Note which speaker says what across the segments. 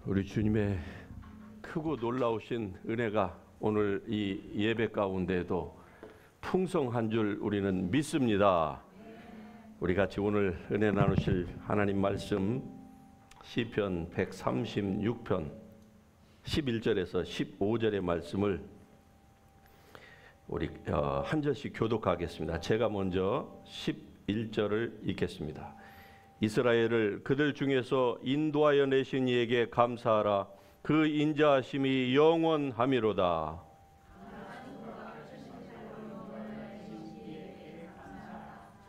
Speaker 1: 우리 주님의 크고 놀라우신 은혜가 오늘 이 예배 가운데도 풍성한 줄 우리는 믿습니다. 우리 같이 오늘 은혜 나누실 하나님 말씀 시편 136편 11절에서 15절의 말씀을 우리 한 절씩 교독하겠습니다. 제가 먼저 11절을 읽겠습니다. 이스라엘을 그들 중에서 인도하여 내신 이에게 감사하라. 그 인자하심이 영원하미로다.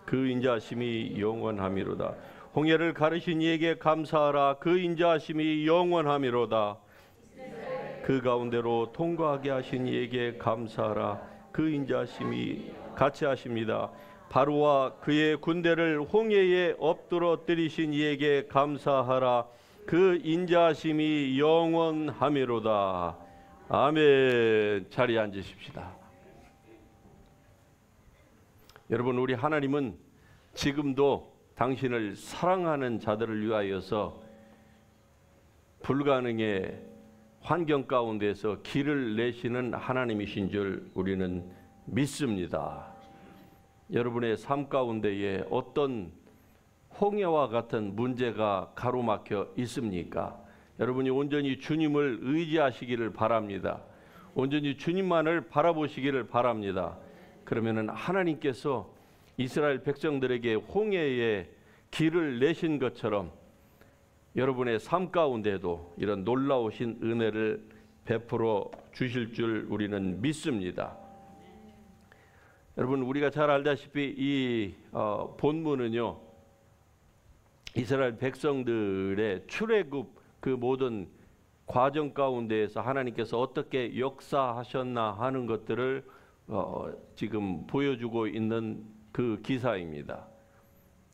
Speaker 1: 그 인자하심이 영원하미로다. 홍해를 가르신 이에게 감사하라. 그 인자하심이 영원하미로다. 그 가운데로 통과하게 하신 이에게 감사하라. 그 인자하심이 같이 하십니다. 바로와 그의 군대를 홍해에 엎드러뜨리신 이에게 감사하라. 그 인자하심이 영원하미로다. 아멘. 자리에 앉으십시다. 여러분, 우리 하나님은 지금도 당신을 사랑하는 자들을 위하여서 불가능의 환경 가운데서 길을 내시는 하나님이신 줄 우리는 믿습니다. 여러분의 삶 가운데에 어떤 홍해와 같은 문제가 가로막혀 있습니까? 여러분이 온전히 주님을 의지하시기를 바랍니다. 온전히 주님만을 바라보시기를 바랍니다. 그러면은 하나님께서 이스라엘 백성들에게 홍해에 길을 내신 것처럼 여러분의 삶 가운데도 이런 놀라우신 은혜를 베풀어 주실 줄 우리는 믿습니다. 여러분, 우리가 잘 알다시피 이 본문은요, 이스라엘 백성들의 출애굽 그 모든 과정 가운데에서 하나님께서 어떻게 역사하셨나 하는 것들을 지금 보여주고 있는 그 기사입니다.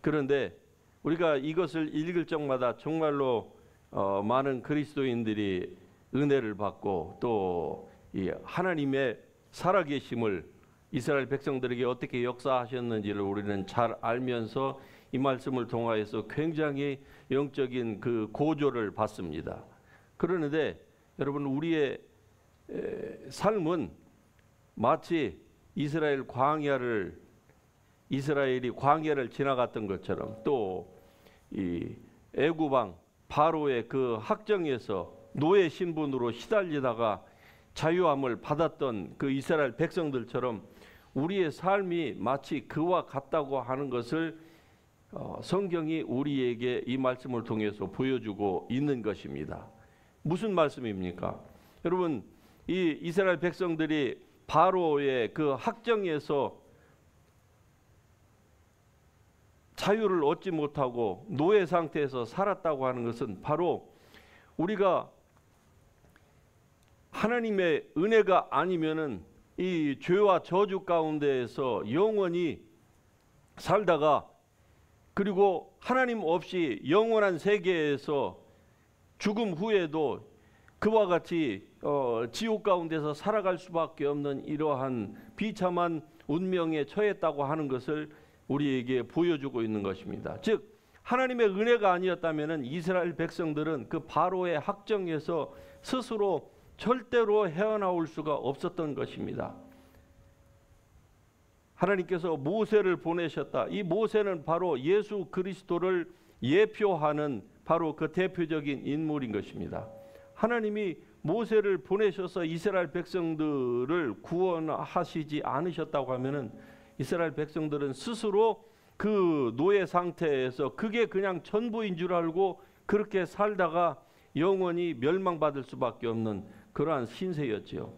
Speaker 1: 그런데 우리가 이것을 읽을 적마다 정말로 많은 그리스도인들이 은혜를 받고 또 이 하나님의 살아계심을 이스라엘 백성들에게 어떻게 역사하셨는지를 우리는 잘 알면서 이 말씀을 통하여서 굉장히 영적인 그 고조를 받습니다. 그러는데 여러분, 우리의 삶은 마치 이스라엘이 광야를 지나갔던 것처럼 또 이 애굽 왕 바로의 그 학정에서 노예 신분으로 시달리다가 자유함을 받았던 그 이스라엘 백성들처럼 우리의 삶이 마치 그와 같다고 하는 것을 성경이 우리에게 이 말씀을 통해서 보여주고 있는 것입니다. 무슨 말씀입니까? 여러분, 이 이스라엘 백성들이 바로의 그 학정에서 자유를 얻지 못하고 노예 상태에서 살았다고 하는 것은 바로 우리가 하나님의 은혜가 아니면은 이 죄와 저주 가운데에서 영원히 살다가 그리고 하나님 없이 영원한 세계에서 죽음 후에도 그와 같이 지옥 가운데서 살아갈 수밖에 없는 이러한 비참한 운명에 처했다고 하는 것을 우리에게 보여주고 있는 것입니다. 즉 하나님의 은혜가 아니었다면 이스라엘 백성들은 그 바로의 학정에서 스스로 절대로 헤어나올 수가 없었던 것입니다. 하나님께서 모세를 보내셨다. 이 모세는 바로 예수 그리스도를 예표하는 바로 그 대표적인 인물인 것입니다. 하나님이 모세를 보내셔서 이스라엘 백성들을 구원하시지 않으셨다고 하면은 이스라엘 백성들은 스스로 그 노예 상태에서 그게 그냥 전부인 줄 알고 그렇게 살다가 영원히 멸망받을 수밖에 없는 그러한 신세였지요.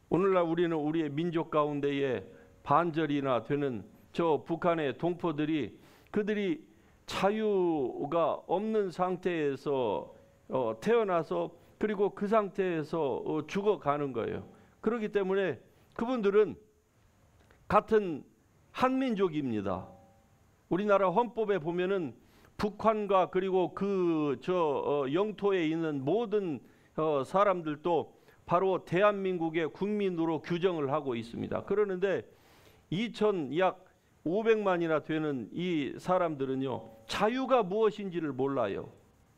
Speaker 1: 오늘날 우리는 우리의 민족 가운데에 반절이나 되는 저 북한의 동포들이 그들이 자유가 없는 상태에서 태어나서 그리고 그 상태에서 죽어가는 거예요. 그렇기 때문에 그분들은 같은 한민족입니다. 우리나라 헌법에 보면은 북한과 그리고 그 영토에 있는 모든 사람들도 바로 대한민국의 국민으로 규정을 하고 있습니다. 그러는데 약 500만이나 되는 이 사람들은요, 자유가 무엇인지를 몰라요.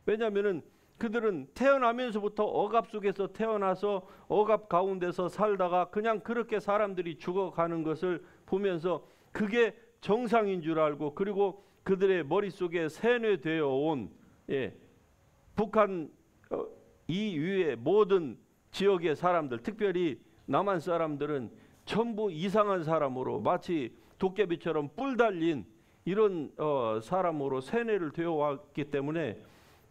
Speaker 1: 왜냐하면은 그들은 태어나면서부터 억압 속에서 태어나서 억압 가운데서 살다가 그냥 그렇게 사람들이 죽어가는 것을 보면서 그게 정상인 줄 알고, 그리고 그들의 머릿속에 세뇌되어 온 북한 이외의 모든 지역의 사람들, 특별히 남한 사람들은 전부 이상한 사람으로, 마치 도깨비처럼 뿔 달린 이런 사람으로 세뇌를 되어 왔기 때문에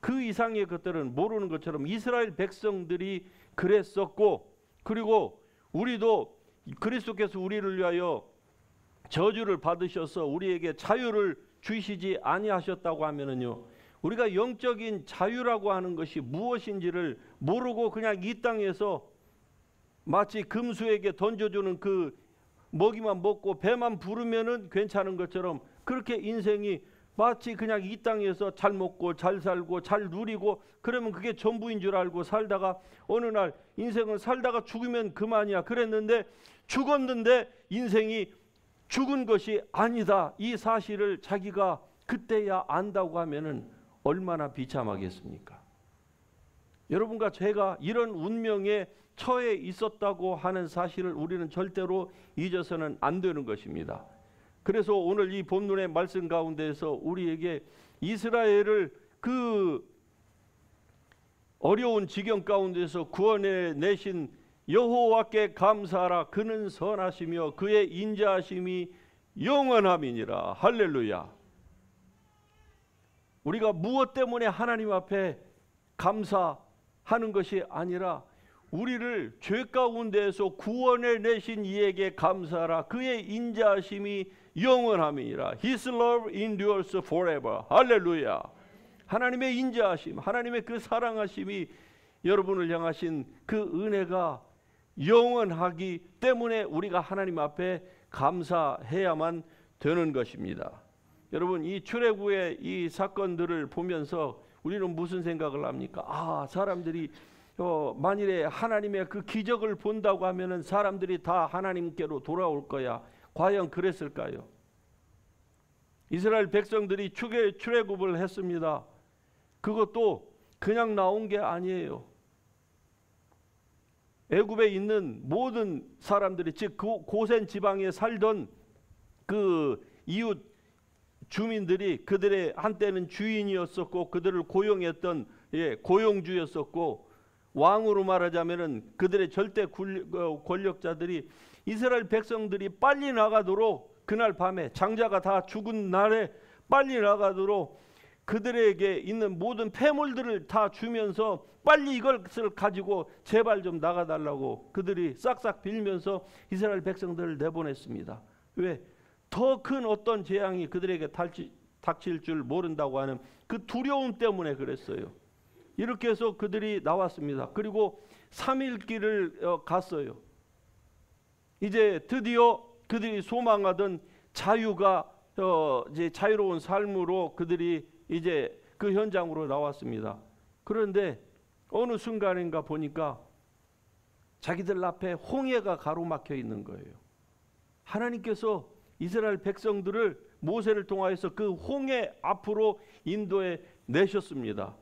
Speaker 1: 그 이상의 것들은 모르는 것처럼 이스라엘 백성들이 그랬었고, 그리고 우리도 그리스도께서 우리를 위하여 저주를 받으셔서 우리에게 자유를 주시지 아니하셨다고 하면은요, 우리가 영적인 자유라고 하는 것이 무엇인지를 모르고 그냥 이 땅에서 마치 금수에게 던져주는 그 먹이만 먹고 배만 부르면은 괜찮은 것처럼 그렇게 인생이 마치 그냥 이 땅에서 잘 먹고 잘 살고 잘 누리고 그러면 그게 전부인 줄 알고 살다가 어느 날 인생은 살다가 죽으면 그만이야 그랬는데, 죽었는데 인생이 죽은 것이 아니다, 이 사실을 자기가 그때야 안다고 하면은 얼마나 비참하겠습니까? 여러분과 제가 이런 운명에 처해 있었다고 하는 사실을 우리는 절대로 잊어서는 안 되는 것입니다. 그래서 오늘 이 본문의 말씀 가운데서 우리에게 이스라엘을 그 어려운 지경 가운데서 구원해 내신 여호와께 감사하라. 그는 선하시며 그의 인자하심이 영원함이니라. 할렐루야. 우리가 무엇 때문에 하나님 앞에 감사하는 것이 아니라 우리를 죄 가운데에서 구원해 내신 이에게 감사하라. 그의 인자하심이 영원함이니라. His love endures forever. 할렐루야. 하나님의 인자하심, 하나님의 그 사랑하심이 여러분을 향하신 그 은혜가 영원하기 때문에 우리가 하나님 앞에 감사해야만 되는 것입니다. 여러분, 이 출애굽의 이 사건들을 보면서 우리는 무슨 생각을 합니까? 사람들이 만일에 하나님의 그 기적을 본다고 하면은 사람들이 다 하나님께로 돌아올 거야. 과연 그랬을까요? 이스라엘 백성들이 출애굽을 했습니다. 그것도 그냥 나온 게 아니에요. 애굽에 있는 모든 사람들이, 즉 고센 지방에 살던 그 이웃 주민들이 그들의 한때는 주인이었었고 그들을 고용했던 고용주였었고, 왕으로 말하자면은 그들의 절대 권력자들이 이스라엘 백성들이 빨리 나가도록, 그날 밤에 장자가 다 죽은 날에 빨리 나가도록 그들에게 있는 모든 폐물들을 다 주면서 빨리 이것을 가지고 제발 좀 나가달라고 그들이 싹싹 빌면서 이스라엘 백성들을 내보냈습니다. 왜? 더 큰 어떤 재앙이 그들에게 닥칠 줄 모른다고 하는 그 두려움 때문에 그랬어요. 이렇게 해서 그들이 나왔습니다. 그리고 3일 길을 갔어요. 이제 드디어 그들이 소망하던 자유가 이제 자유로운 삶으로 그들이 이제 그 현장으로 나왔습니다. 그런데 어느 순간인가 보니까 자기들 앞에 홍해가 가로막혀 있는 거예요. 하나님께서 이스라엘 백성들을 모세를 통하여서 그 홍해 앞으로 인도해 내셨습니다.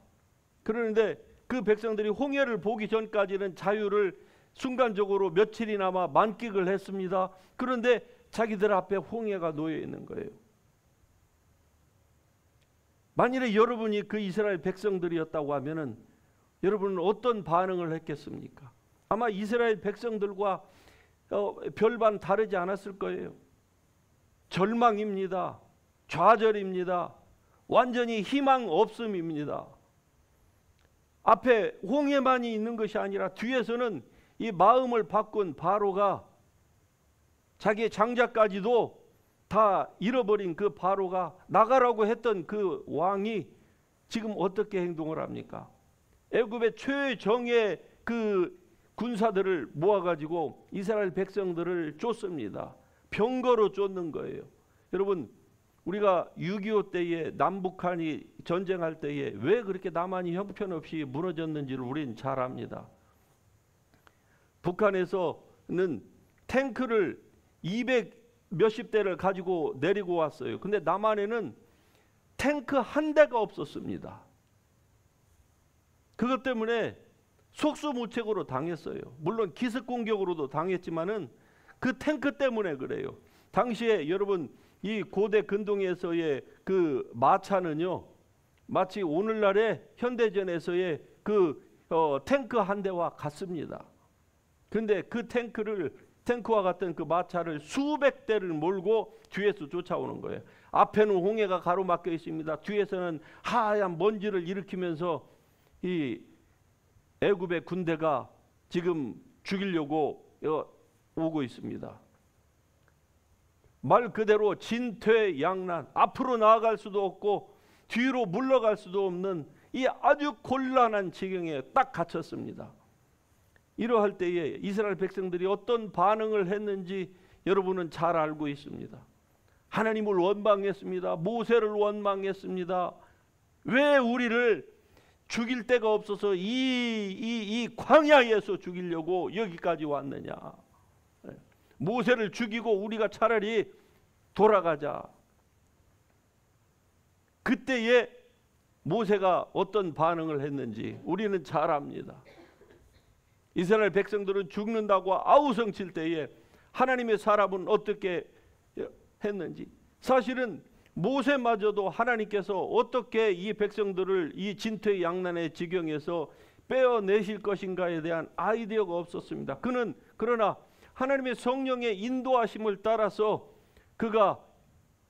Speaker 1: 그런데 그 백성들이 홍해를 보기 전까지는 자유를 순간적으로 며칠이나마 만끽을 했습니다. 그런데 자기들 앞에 홍해가 놓여 있는 거예요. 만일에 여러분이 그 이스라엘 백성들이었다고 하면은 여러분은 어떤 반응을 했겠습니까? 아마 이스라엘 백성들과 별반 다르지 않았을 거예요. 절망입니다. 좌절입니다. 완전히 희망 없음입니다. 앞에 홍해만이 있는 것이 아니라 뒤에서는 이 마음을 바꾼 바로가, 자기의 장자까지도 다 잃어버린 그 바로가, 나가라고 했던 그 왕이 지금 어떻게 행동을 합니까? 애굽의 최정예 그 군사들을 모아가지고 이스라엘 백성들을 쫓습니다. 병거로 쫓는 거예요. 여러분, 우리가 6.25 때에 남북한이 전쟁할 때에 왜 그렇게 남한이 형편없이 무너졌는지를 우리는 잘 압니다. 북한에서는 탱크를 200 몇십 대를 가지고 내리고 왔어요. 근데 남한에는 탱크 한 대가 없었습니다. 그것 때문에 속수무책으로 당했어요. 물론 기습 공격으로도 당했지만은 그 탱크 때문에 그래요. 당시에 여러분 이 고대 근동에서의 그 마차는요, 마치 오늘날의 현대전에서의 그 탱크 한 대와 같습니다. 근데 그 탱크와 같은 그 마차를 수백 대를 몰고 뒤에서 쫓아오는 거예요. 앞에는 홍해가 가로막혀 있습니다. 뒤에서는 하얀 먼지를 일으키면서 이 애굽의 군대가 지금 죽이려고 오고 있습니다. 말 그대로 진퇴양난, 앞으로 나아갈 수도 없고 뒤로 물러갈 수도 없는 이 아주 곤란한 지경에 딱 갇혔습니다. 이러할 때에 이스라엘 백성들이 어떤 반응을 했는지 여러분은 잘 알고 있습니다. 하나님을 원망했습니다. 모세를 원망했습니다. 왜 우리를 죽일 데가 없어서 이 광야에서 죽이려고 여기까지 왔느냐. 모세를 죽이고 우리가 차라리 돌아가자. 그때에 모세가 어떤 반응을 했는지 우리는 잘 압니다. 이스라엘 백성들은 죽는다고 아우성칠 때에 하나님의 사람은 어떻게 했는지, 사실은 모세마저도 하나님께서 어떻게 이 백성들을 이 진퇴양난의 지경에서 빼어내실 것인가에 대한 아이디어가 없었습니다. 그는 그러나 하나님의 성령의 인도하심을 따라서 그가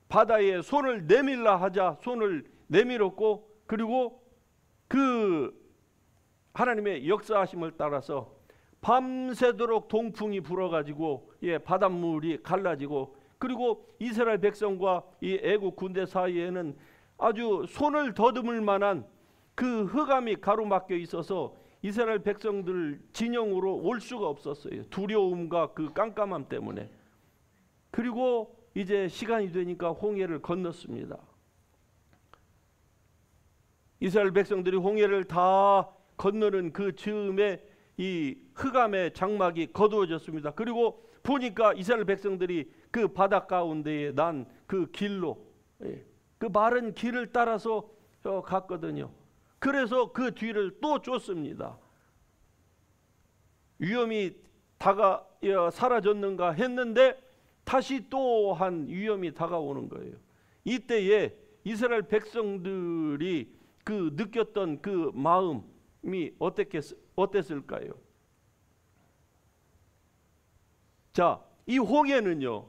Speaker 1: 바다에 손을 내밀라 하자 손을 내밀었고, 그리고 그 하나님의 역사하심을 따라서 밤새도록 동풍이 불어가지고 바닷물이 갈라지고, 그리고 이스라엘 백성과 이 애국 군대 사이에는 아주 손을 더듬을 만한 그 흑암이 가로막혀 있어서 이스라엘 백성들 진영으로 올 수가 없었어요. 두려움과 그 깜깜함 때문에. 그리고 이제 시간이 되니까 홍해를 건넜습니다. 이스라엘 백성들이 홍해를 다 건너는 그 즈음에 이 흑암의 장막이 거두어졌습니다. 그리고 보니까 이스라엘 백성들이 그 바다 가운데에 난 그 길로, 그 마른 길을 따라서 갔거든요. 그래서 그 뒤를 또 쫓습니다. 위험이 사라졌는가 했는데 다시 또한 위험이 다가오는 거예요. 이때에 이스라엘 백성들이 그 느꼈던 그 마음이 어땠을까요? 자, 이 홍해는요,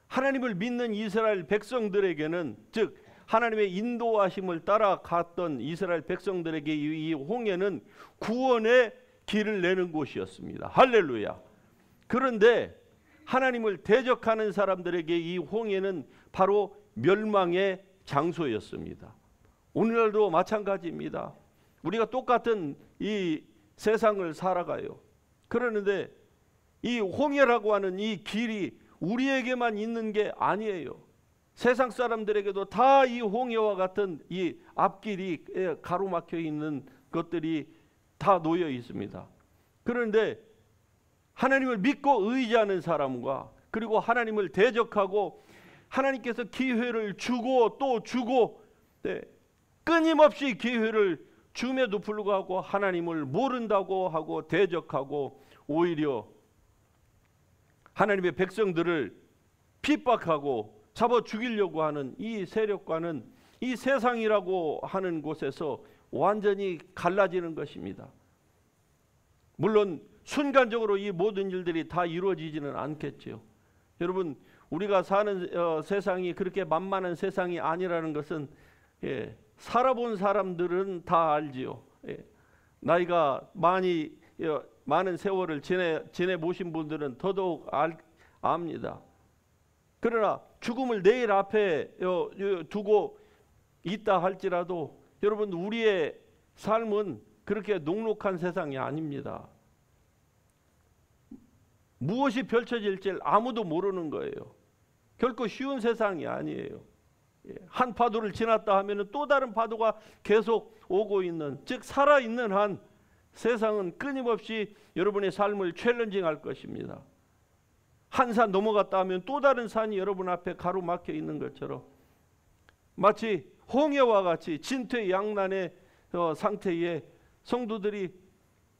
Speaker 1: 하나님을 믿는 이스라엘 백성들에게는, 즉 하나님의 인도하심을 따라갔던 이스라엘 백성들에게 이 홍해는 구원의 길을 내는 곳이었습니다. 할렐루야. 그런데 하나님을 대적하는 사람들에게 이 홍해는 바로 멸망의 장소였습니다. 오늘날도 마찬가지입니다. 우리가 똑같은 이 세상을 살아가요. 그러는데 이 홍해라고 하는 이 길이 우리에게만 있는 게 아니에요. 세상 사람들에게도 다 이 홍해와 같은 이 앞길이 가로막혀 있는 것들이 다 놓여 있습니다. 그런데 하나님을 믿고 의지하는 사람과, 그리고 하나님을 대적하고 하나님께서 기회를 주고 또 주고, 끊임없이 기회를 줌에도 불구하고 하나님을 모른다고 하고 대적하고 오히려 하나님의 백성들을 핍박하고 잡아 죽이려고 하는 이 세력과는 이 세상이라고 하는 곳에서 완전히 갈라지는 것입니다. 물론 순간적으로 이 모든 일들이 다 이루어지지는 않겠죠. 여러분, 우리가 사는 세상이 그렇게 만만한 세상이 아니라는 것은 살아본 사람들은 다 알지요. 나이가 많은 세월을 지내보신 분들은 더더욱 압니다. 그러나 죽음을 내일 앞에 두고 있다 할지라도 여러분, 우리의 삶은 그렇게 녹록한 세상이 아닙니다. 무엇이 펼쳐질지 아무도 모르는 거예요. 결코 쉬운 세상이 아니에요. 한 파도를 지났다 하면 또 다른 파도가 계속 오고 있는, 즉 살아있는 한 세상은 끊임없이 여러분의 삶을 챌린징할 것입니다. 한 산 넘어갔다 하면 또 다른 산이 여러분 앞에 가로막혀 있는 것처럼 마치 홍해와 같이 진퇴양난의 상태에 성도들이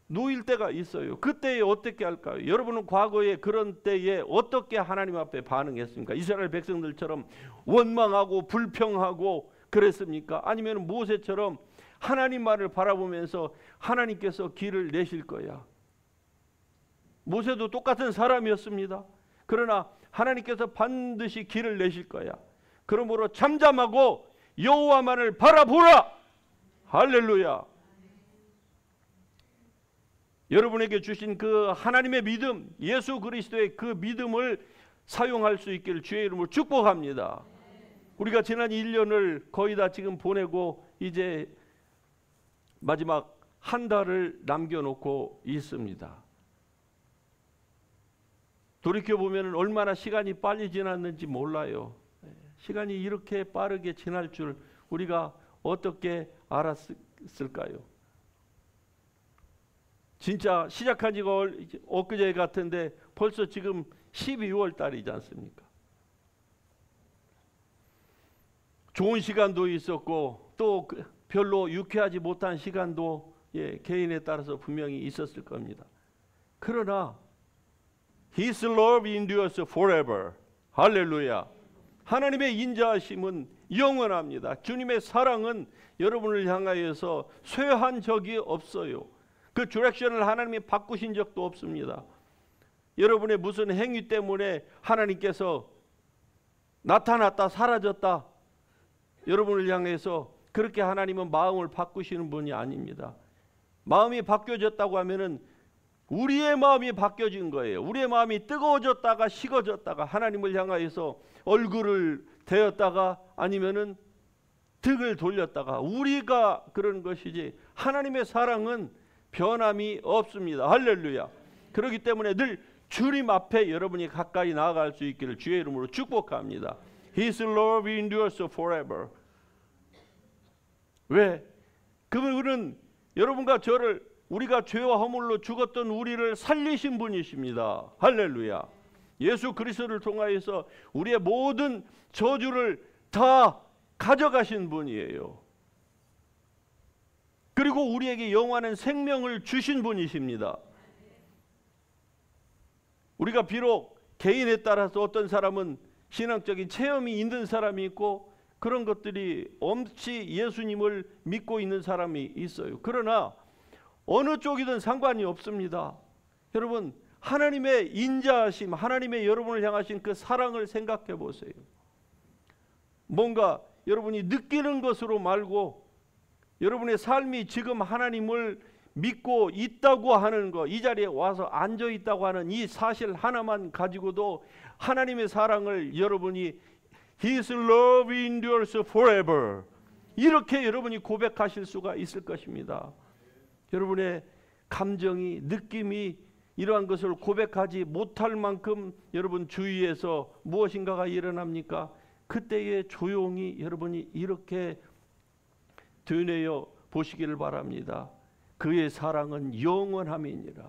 Speaker 1: 놓일 때가 있어요. 그때에 어떻게 할까요? 여러분은 과거에 그런 때에 어떻게 하나님 앞에 반응했습니까? 이스라엘 백성들처럼 원망하고 불평하고 그랬습니까? 아니면 모세처럼 하나님만을 바라보면서 하나님께서 길을 내실 거야. 모세도 똑같은 사람이었습니다. 그러나 하나님께서 반드시 길을 내실 거야. 그러므로 잠잠하고 여호와만을 바라보라. 할렐루야. 여러분에게 주신 그 하나님의 믿음, 예수 그리스도의 그 믿음을 사용할 수 있기를 주의 이름으로 축복합니다. 우리가 지난 1년을 거의 다 지금 보내고 이제 마지막 한 달을 남겨놓고 있습니다. 돌이켜보면 얼마나 시간이 빨리 지났는지 몰라요. 시간이 이렇게 빠르게 지날 줄 우리가 어떻게 알았을까요? 진짜 시작한 지가 엊그제 같은데 벌써 지금 12월 달이지 않습니까? 좋은 시간도 있었고 또 별로 유쾌하지 못한 시간도 개인에 따라서 분명히 있었을 겁니다. 그러나 His love endures forever. 할렐루야. 하나님의 인자하심은 영원합니다. 주님의 사랑은 여러분을 향하여서 쇠한 적이 없어요. 그 디렉션을 하나님이 바꾸신 적도 없습니다. 여러분의 무슨 행위 때문에 하나님께서 나타났다 사라졌다 여러분을 향해서 그렇게 하나님은 마음을 바꾸시는 분이 아닙니다. 마음이 바뀌어졌다고 하면은 우리의 마음이 바뀌어진 거예요. 우리의 마음이 뜨거워졌다가 식어졌다가 하나님을 향하여서 얼굴을 대었다가 아니면은 등을 돌렸다가 우리가 그런 것이지 하나님의 사랑은 변함이 없습니다. 할렐루야. 그렇기 때문에 늘 주님 앞에 여러분이 가까이 나아갈 수 있기를 주의 이름으로 축복합니다. His love endures forever. 왜? 그분은 여러분과 저를 우리가 죄와 허물로 죽었던 우리를 살리신 분이십니다. 할렐루야. 예수 그리스도를 통하여서 우리의 모든 저주를 다 가져가신 분이에요. 그리고 우리에게 영원한 생명을 주신 분이십니다. 우리가 비록 개인에 따라서 어떤 사람은 신앙적인 체험이 있는 사람이 있고 그런 것들이 엄치 예수님을 믿고 있는 사람이 있어요. 그러나 어느 쪽이든 상관이 없습니다. 여러분 하나님의 인자하심, 하나님의 여러분을 향하신 그 사랑을 생각해 보세요. 뭔가 여러분이 느끼는 것으로 말고 여러분의 삶이 지금 하나님을 믿고 있다고 하는 것, 이 자리에 와서 앉아 있다고 하는 이 사실 하나만 가지고도 하나님의 사랑을 여러분이 His love endures forever 이렇게 여러분이 고백하실 수가 있을 것입니다. 여러분의 감정이, 느낌이 이러한 것을 고백하지 못할 만큼 여러분 주위에서 무엇인가가 일어납니까? 그때에 조용히 여러분이 이렇게 되뇌어 보시기를 바랍니다. 그의 사랑은 영원함이니라.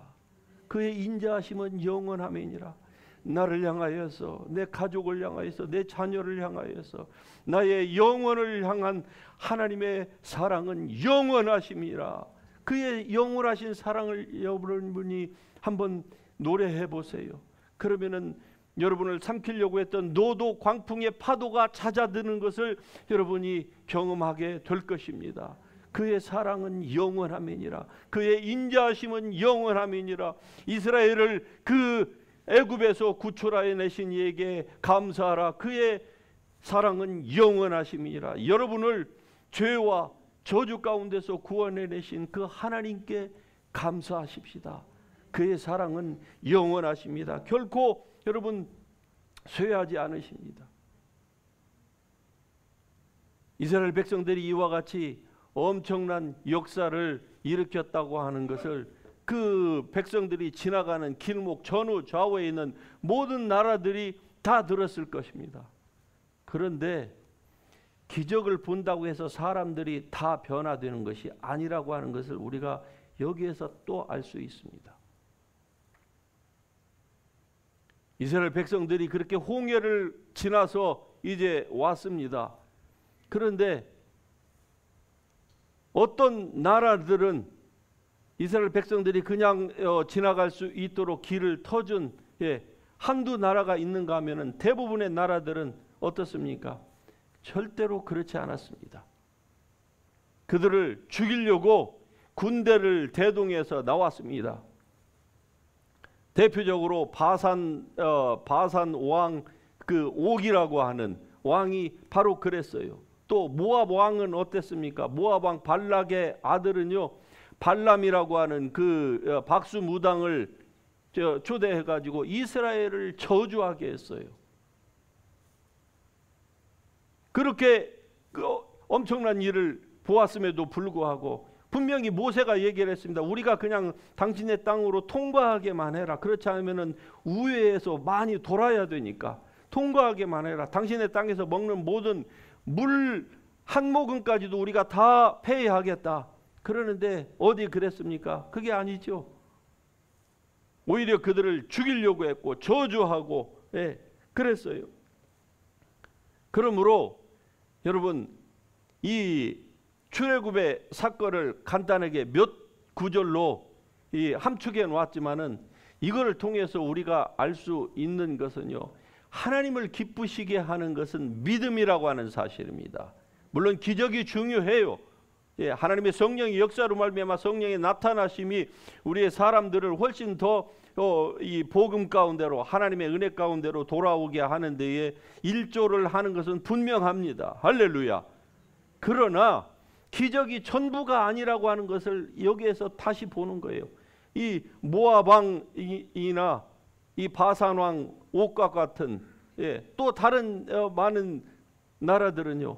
Speaker 1: 그의 인자하심은 영원함이니라. 나를 향하여서, 내 가족을 향하여서, 내 자녀를 향하여서, 나의 영혼을 향한 하나님의 사랑은 영원하심이라. 그의 영원하신 사랑을 여러분이 한번 노래해 보세요. 그러면은 여러분을 삼키려고 했던 노도 광풍의 파도가 잦아드는 것을 여러분이 경험하게 될 것입니다. 그의 사랑은 영원함이니라. 그의 인자하심은 영원함이니라. 이스라엘을 그 애굽에서 구출하여 내신 이에게 감사하라. 그의 사랑은 영원하심이니라. 여러분을 죄와 저주 가운데서 구원해 내신 그 하나님께 감사하십시다. 그의 사랑은 영원하십니다. 결코 여러분 쇠하지 않으십니다. 이스라엘 백성들이 이와 같이 엄청난 역사를 일으켰다고 하는 것을 그 백성들이 지나가는 길목 전후 좌우에 있는 모든 나라들이 다 들었을 것입니다. 그런데 기적을 본다고 해서 사람들이 다 변화되는 것이 아니라고 하는 것을 우리가 여기에서 또 알 수 있습니다. 이스라엘 백성들이 그렇게 홍해를 지나서 이제 왔습니다. 그런데 어떤 나라들은 이스라엘 백성들이 그냥 지나갈 수 있도록 길을 터준 한두 나라가 있는가 하면은 대부분의 나라들은 어떻습니까? 절대로 그렇지 않았습니다. 그들을 죽이려고 군대를 대동해서 나왔습니다. 대표적으로 바산 왕 그 옥이라고 하는 왕이 바로 그랬어요. 또 모압 왕은 어땠습니까? 모압 왕 발락의 아들은요, 발람이라고 하는 그 박수 무당을 초대해 가지고 이스라엘을 저주하게 했어요. 그렇게 엄청난 일을 보았음에도 불구하고 분명히 모세가 얘기를 했습니다. 우리가 그냥 당신의 땅으로 통과하게만 해라. 그렇지 않으면 우회해서 많이 돌아야 되니까 통과하게만 해라. 당신의 땅에서 먹는 모든 물 한 모금까지도 우리가 다 폐해하겠다. 그러는데 어디 그랬습니까? 그게 아니죠. 오히려 그들을 죽이려고 했고 저주하고 그랬어요. 그러므로 여러분, 이 출애굽의 사건을 간단하게 몇 구절로 함축해 놓았지만은 이거를 통해서 우리가 알 수 있는 것은요, 하나님을 기쁘시게 하는 것은 믿음이라고 하는 사실입니다. 물론 기적이 중요해요. 하나님의 성령의 역사로 말미암아 성령의 나타나심이 우리의 사람들을 훨씬 더 이 복음 가운데로, 하나님의 은혜 가운데로 돌아오게 하는 데에 일조를 하는 것은 분명합니다. 할렐루야. 그러나 기적이 전부가 아니라고 하는 것을 여기에서 다시 보는 거예요. 이 모압 왕이나 이 바산 왕 옥과 같은 또 다른 많은 나라들은요,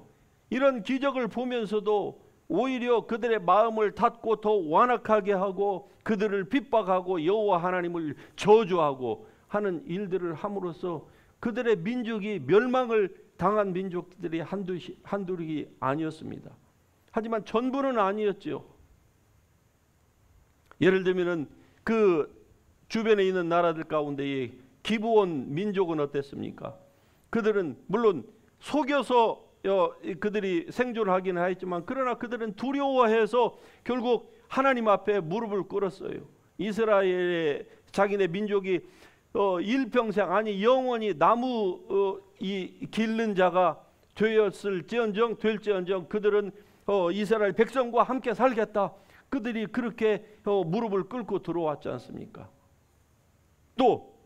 Speaker 1: 이런 기적을 보면서도 오히려 그들의 마음을 닫고 더 완악하게 하고 그들을 핍박하고 여호와 하나님을 저주하고 하는 일들을 함으로써 그들의 민족이 멸망을 당한 민족들이 한둘이 아니었습니다. 하지만 전부는 아니었죠. 예를 들면 그 주변에 있는 나라들 가운데의 기브온 민족은 어땠습니까? 그들은 물론 속여서 그들이 생존하기는 했지만 그러나 그들은 두려워해서 결국 하나님 앞에 무릎을 꿇었어요. 이스라엘의 자기네 민족이 일평생 아니 영원히 나무 기른 자가 될지언정 그들은 이스라엘 백성과 함께 살겠다. 그들이 그렇게 무릎을 꿇고 들어왔지 않습니까? 또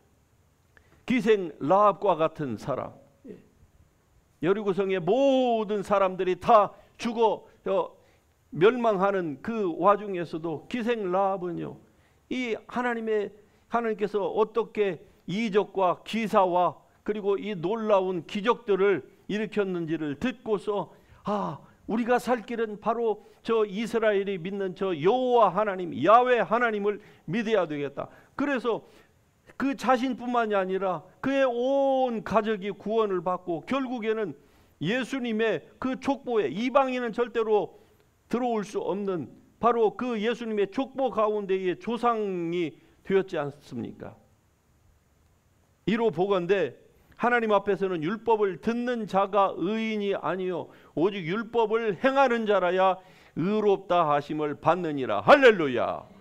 Speaker 1: 기생 라합과 같은 사람, 여리고성의 모든 사람들이 다 죽어 멸망하는 그 와중에서도 기생 라합은요, 이 하나님께서 어떻게 이적과 기사와 그리고 이 놀라운 기적들을 일으켰는지를 듣고서 우리가 살 길은 바로 저 이스라엘이 믿는 저 여호와 하나님, 야훼 하나님을 믿어야 되겠다. 그래서 그 자신뿐만이 아니라 그의 온 가족이 구원을 받고 결국에는 예수님의 그 족보에, 이방인은 절대로 들어올 수 없는 바로 그 예수님의 족보 가운데의 조상이 되었지 않습니까? 이로 보건대 하나님 앞에서는 율법을 듣는 자가 의인이 아니요 오직 율법을 행하는 자라야 의롭다 하심을 받느니라. 할렐루야.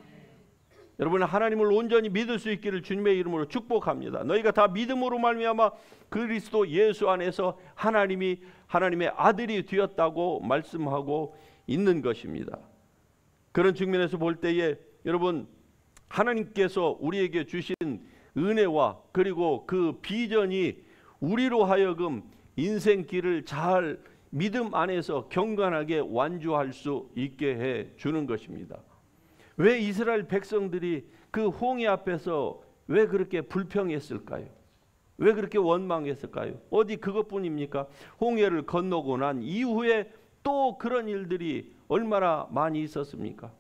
Speaker 1: 여러분, 하나님을 온전히 믿을 수 있기를 주님의 이름으로 축복합니다. 너희가 다 믿음으로 말미암아 그리스도 예수 안에서 하나님의 아들이 되었다고 말씀하고 있는 것입니다. 그런 측면에서 볼 때에 여러분, 하나님께서 우리에게 주신 은혜와 그리고 그 비전이 우리로 하여금 인생길을 잘 믿음 안에서 경건하게 완주할 수 있게 해 주는 것입니다. 왜 이스라엘 백성들이 그 홍해 앞에서 왜 그렇게 불평했을까요? 왜 그렇게 원망했을까요? 어디 그것뿐입니까? 홍해를 건너고 난 이후에 또 그런 일들이 얼마나 많이 있었습니까?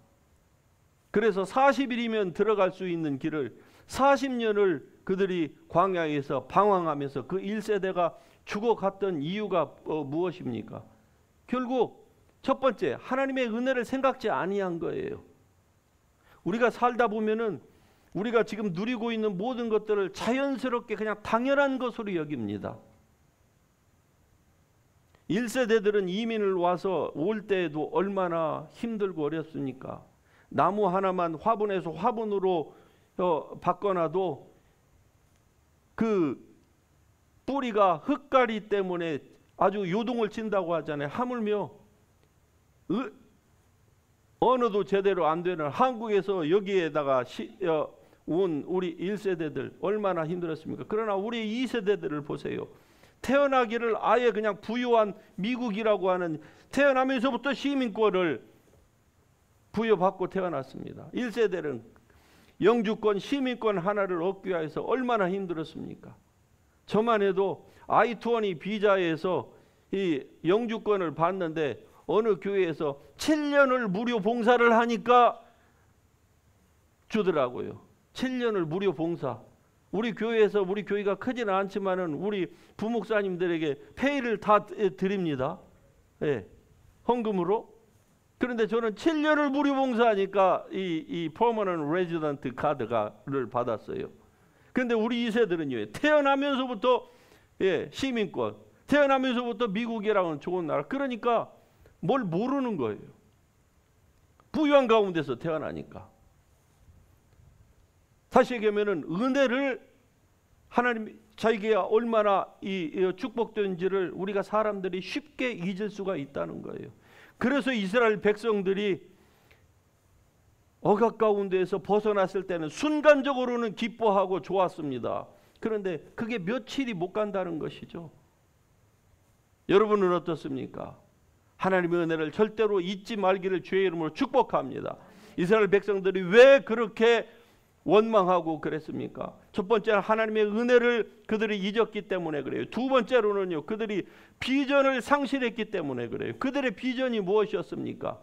Speaker 1: 그래서 40일이면 들어갈 수 있는 길을 40년을 그들이 광야에서 방황하면서 그 1세대가 죽어갔던 이유가 무엇입니까? 결국 첫 번째, 하나님의 은혜를 생각지 아니한 거예요. 우리가 살다 보면은 우리가 지금 누리고 있는 모든 것들을 자연스럽게 그냥 당연한 것으로 여깁니다. 1세대들은 이민을 와서 올 때에도 얼마나 힘들고 어렵습니까? 나무 하나만 화분에서 화분으로 바꿔놔도 그 뿌리가 흙가리 때문에 아주 요동을 친다고 하잖아요. 하물며 언어도 제대로 안 되는 한국에서 여기에다가 온 우리 1세대들 얼마나 힘들었습니까? 그러나 우리 2세대들을 보세요. 태어나기를 아예 그냥 부유한 미국이라고 하는, 태어나면서부터 시민권을 부여받고 태어났습니다. 1세대는 영주권, 시민권 하나를 얻기 위해서 얼마나 힘들었습니까? 저만 해도 I-20 비자에서 이 영주권을 받는데 어느 교회에서 7년을 무료 봉사를 하니까 주더라고요. 7년을 무료 봉사. 우리 교회에서, 우리 교회가 크지는 않지만은 우리 부목사님들에게 페이를 다 드립니다. 예, 헌금으로. 그런데 저는 7년을 무료 봉사하니까 이 퍼머넌트 레지던트 카드를 받았어요. 그런데 우리 2세들은요, 태어나면서부터 시민권, 태어나면서부터 미국이라는 좋은 나라. 그러니까 뭘 모르는 거예요. 부유한 가운데서 태어나니까. 다시 얘기하면은 은혜를 하나님 자기가 얼마나 이 축복된지를 우리가 사람들이 쉽게 잊을 수가 있다는 거예요. 그래서 이스라엘 백성들이 억압 가운데에서 벗어났을 때는 순간적으로는 기뻐하고 좋았습니다. 그런데 그게 며칠이 못 간다는 것이죠. 여러분은 어떻습니까? 하나님의 은혜를 절대로 잊지 말기를 주의 이름으로 축복합니다. 이스라엘 백성들이 왜 그렇게 원망하고 그랬습니까? 첫 번째는 하나님의 은혜를 그들이 잊었기 때문에 그래요. 두 번째로는요, 그들이 비전을 상실했기 때문에 그래요. 그들의 비전이 무엇이었습니까?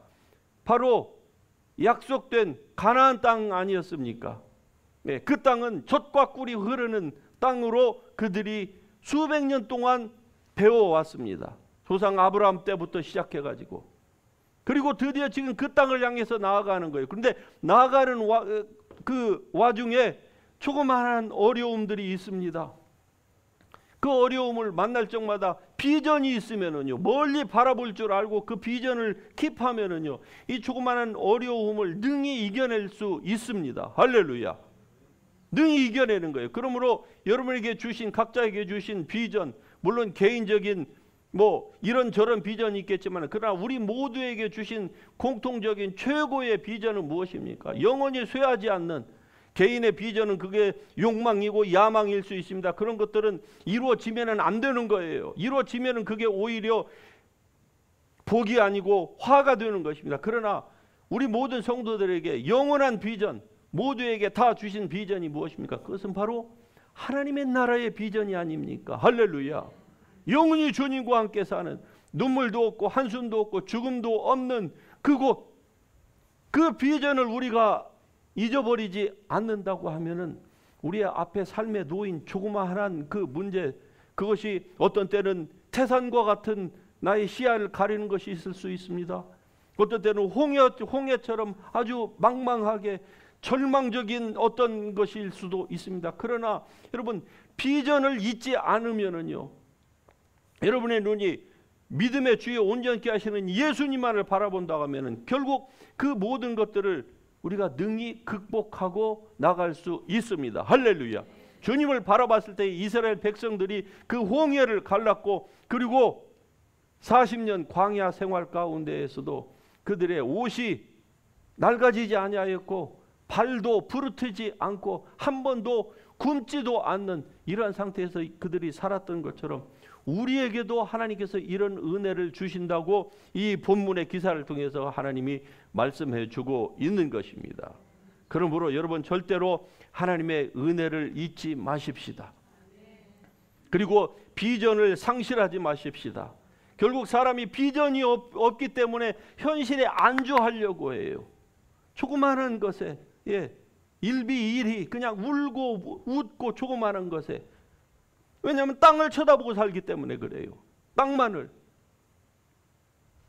Speaker 1: 바로 약속된 가나안 땅 아니었습니까? 네, 그 땅은 젖과 꿀이 흐르는 땅으로 그들이 수백 년 동안 배워왔습니다. 조상 아브라함 때부터 시작해가지고. 그리고 드디어 지금 그 땅을 향해서 나아가는 거예요. 그런데 나아가는 그 와중에 조그마한 어려움들이 있습니다. 그 어려움을 만날 적마다 비전이 있으면은요, 멀리 바라볼 줄 알고 그 비전을 킵하면은요, 이 조그마한 어려움을 능히 이겨낼 수 있습니다. 할렐루야. 능히 이겨내는 거예요. 그러므로 여러분에게 주신, 각자에게 주신 비전, 물론 개인적인 이런저런 비전이 있겠지만, 그러나 우리 모두에게 주신 공통적인 최고의 비전은 무엇입니까? 영원히 쇠하지 않는 개인의 비전은 그게 욕망이고 야망일 수 있습니다. 그런 것들은 이루어지면 안 되는 거예요. 이루어지면 그게 오히려 복이 아니고 화가 되는 것입니다. 그러나 우리 모든 성도들에게 영원한 비전, 모두에게 다 주신 비전이 무엇입니까? 그것은 바로 하나님의 나라의 비전이 아닙니까? 할렐루야. 영원히 주님과 함께 사는, 눈물도 없고 한숨도 없고 죽음도 없는 그곳, 그 비전을 우리가 잊어버리지 않는다고 하면은 우리 앞에 삶에 놓인 조그마한 그 문제, 그것이 어떤 때는 태산과 같은 나의 시야를 가리는 것이 있을 수 있습니다. 어떤 때는 홍해처럼 아주 망망하게 절망적인 어떤 것일 수도 있습니다. 그러나 여러분, 비전을 잊지 않으면은요, 여러분의 눈이 믿음의 주에 온전케 하시는 예수님만을 바라본다고 하면은 결국 그 모든 것들을 우리가 능히 극복하고 나갈 수 있습니다. 할렐루야. 주님을 바라봤을 때 이스라엘 백성들이 그 홍해를 갈랐고, 그리고 40년 광야 생활 가운데에서도 그들의 옷이 낡아지지 아니하였고 발도 부르트지 않고 한 번도 굶지도 않는 이러한 상태에서 그들이 살았던 것처럼 우리에게도 하나님께서 이런 은혜를 주신다고 이 본문의 기사를 통해서 하나님이 말씀해 주고 있는 것입니다. 그러므로 여러분, 절대로 하나님의 은혜를 잊지 마십시다. 그리고 비전을 상실하지 마십시다. 결국 사람이 비전이 없기 때문에 현실에 안주하려고 해요. 조그마한 것에, 일비일히 그냥 울고 웃고 조그마한 것에. 왜냐하면 땅을 쳐다보고 살기 때문에 그래요. 땅만을.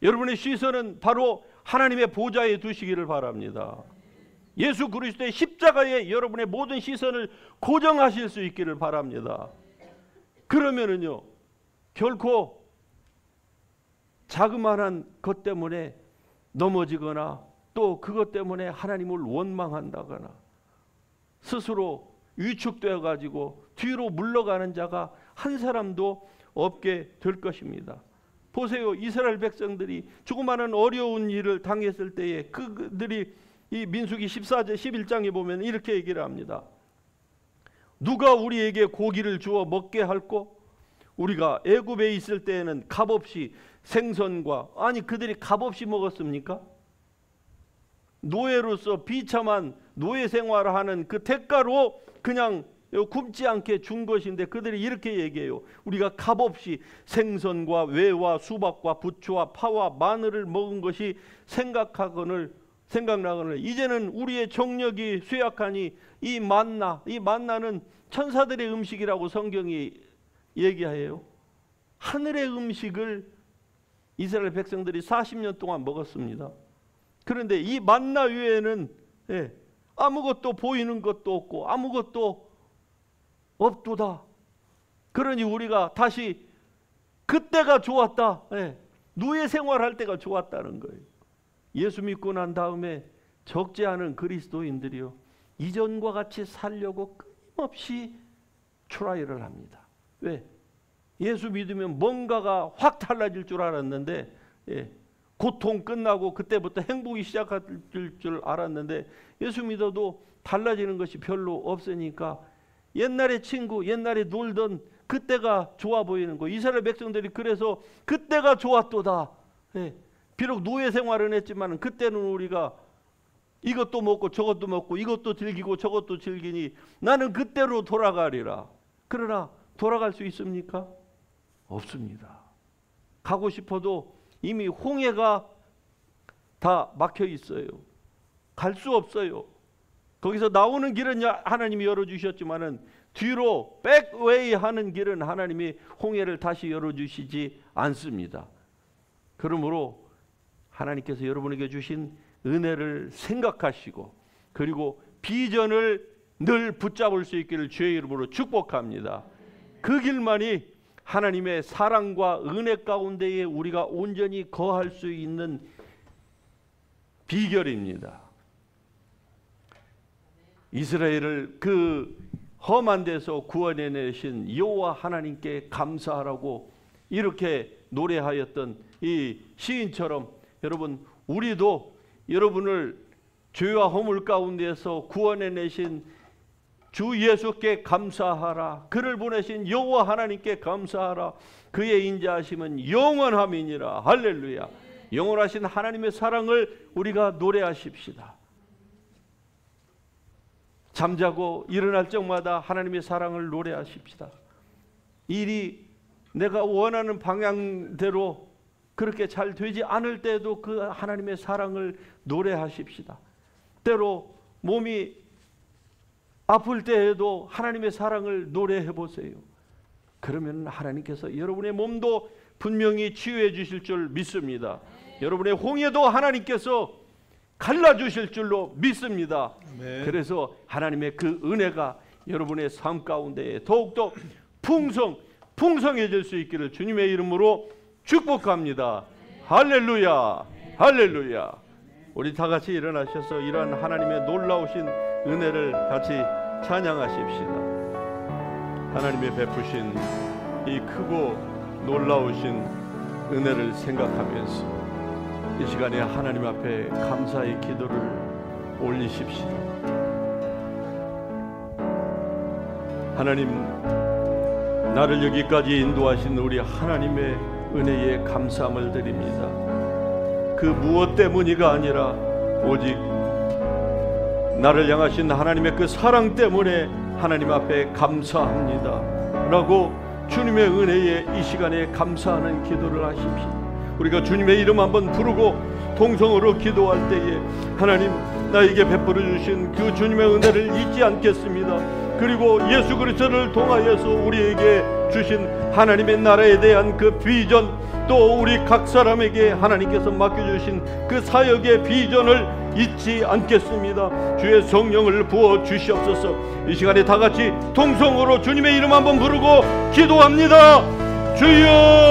Speaker 1: 여러분의 시선은 바로 하나님의 보좌에 두시기를 바랍니다. 예수 그리스도의 십자가에 여러분의 모든 시선을 고정하실 수 있기를 바랍니다. 그러면은요, 결코 자그마한 것 때문에 넘어지거나 또 그것 때문에 하나님을 원망한다거나 스스로 위축되어 가지고 뒤로 물러가는 자가 한 사람도 없게 될 것입니다. 보세요. 이스라엘 백성들이 조그마한 어려운 일을 당했을 때에 그들이 이 민수기 14절 11장에 보면 이렇게 얘기를 합니다. 누가 우리에게 고기를 주어 먹게 할꼬? 우리가 애굽에 있을 때에는 값없이 생선과, 아니 그들이 값없이 먹었습니까? 노예로서 비참한 노예 생활을 하는 그 대가로 그냥 굶지 않게 준 것인데 그들이 이렇게 얘기해요. 우리가 값없이 생선과 외와 수박과 부추와 파와 마늘을 먹은 것이 생각나거늘 이제는 우리의 정력이 쇠약하니 이 만나는 천사들의 음식이라고 성경이 얘기해요. 하늘의 음식을 이스라엘 백성들이 40년 동안 먹었습니다. 그런데 이 만나 외에는 아무것도 보이는 것도 없고 아무것도 없도다. 그러니 우리가 다시 그때가 좋았다. 노예 생활할 때가 좋았다는 거예요. 예수 믿고 난 다음에 적지 않은 그리스도인들이요, 이전과 같이 살려고 끊임없이 트라이를 합니다. 왜? 예수 믿으면 뭔가가 확 달라질 줄 알았는데, 고통 끝나고 그때부터 행복이 시작할 줄 알았는데 예수 믿어도 달라지는 것이 별로 없으니까 옛날의 친구, 옛날에 놀던 그때가 좋아 보이는 거. 이스라엘 백성들이 그래서 그때가 좋았도다. 비록 노예 생활은 했지만 그때는 우리가 이것도 먹고 저것도 먹고 이것도 즐기고 저것도 즐기니 나는 그때로 돌아가리라. 그러나 돌아갈 수 있습니까? 없습니다. 가고 싶어도 이미 홍해가 다 막혀 있어요. 갈 수 없어요. 거기서 나오는 길은 하나님이 열어주셨지만은 뒤로 백웨이 하는 길은 하나님이 홍해를 다시 열어주시지 않습니다. 그러므로 하나님께서 여러분에게 주신 은혜를 생각하시고 그리고 비전을 늘 붙잡을 수 있기를 주의 이름으로 축복합니다. 그 길만이 하나님의 사랑과 은혜 가운데에 우리가 온전히 거할 수 있는 비결입니다. 이스라엘을 그 험한 데서 구원해내신 여호와 하나님께 감사하라고 이렇게 노래하였던 이 시인처럼 여러분, 우리도 여러분을 죄와 허물 가운데서 구원해내신 주 예수께 감사하라. 그를 보내신 여호와 하나님께 감사하라. 그의 인자하심은 영원함이니라. 할렐루야. 영원하신 하나님의 사랑을 우리가 노래하십시다. 잠자고 일어날 적마다 하나님의 사랑을 노래하십시다. 일이 내가 원하는 방향대로 그렇게 잘 되지 않을 때도 그 하나님의 사랑을 노래하십시다. 때로 몸이 아플 때에도 하나님의 사랑을 노래해 보세요. 그러면 하나님께서 여러분의 몸도 분명히 치유해 주실 줄 믿습니다. 여러분의 홍해도 하나님께서 갈라주실 줄로 믿습니다. 네. 그래서 하나님의 그 은혜가 여러분의 삶 가운데 더욱더 풍성해질 수 있기를 주님의 이름으로 축복합니다. 할렐루야, 할렐루야. 우리 다 같이 일어나셔서 이러한 하나님의 놀라우신 은혜를 같이 찬양하십시다. 하나님의 베푸신 이 크고 놀라우신 은혜를 생각하면서 이 시간에 하나님 앞에 감사의 기도를 올리십시다. 하나님, 나를 여기까지 인도하신 우리 하나님의 은혜에 감사함을 드립니다. 그 무엇 때문이가 아니라 오직 나를 향하신 하나님의 그 사랑 때문에 하나님 앞에 감사합니다 라고 주님의 은혜에 이 시간에 감사하는 기도를 하십시오. 우리가 주님의 이름 한번 부르고 통성으로 기도할 때에 하나님, 나에게 베풀어 주신 그 주님의 은혜를 잊지 않겠습니다. 그리고 예수 그리스도를 통하여서 우리에게 주신 하나님의 나라에 대한 그 비전, 또 우리 각 사람에게 하나님께서 맡겨주신 그 사역의 비전을 잊지 않겠습니다. 주의 성령을 부어 주시옵소서. 이 시간에 다 같이 통성으로 주님의 이름 한번 부르고 기도합니다. 주여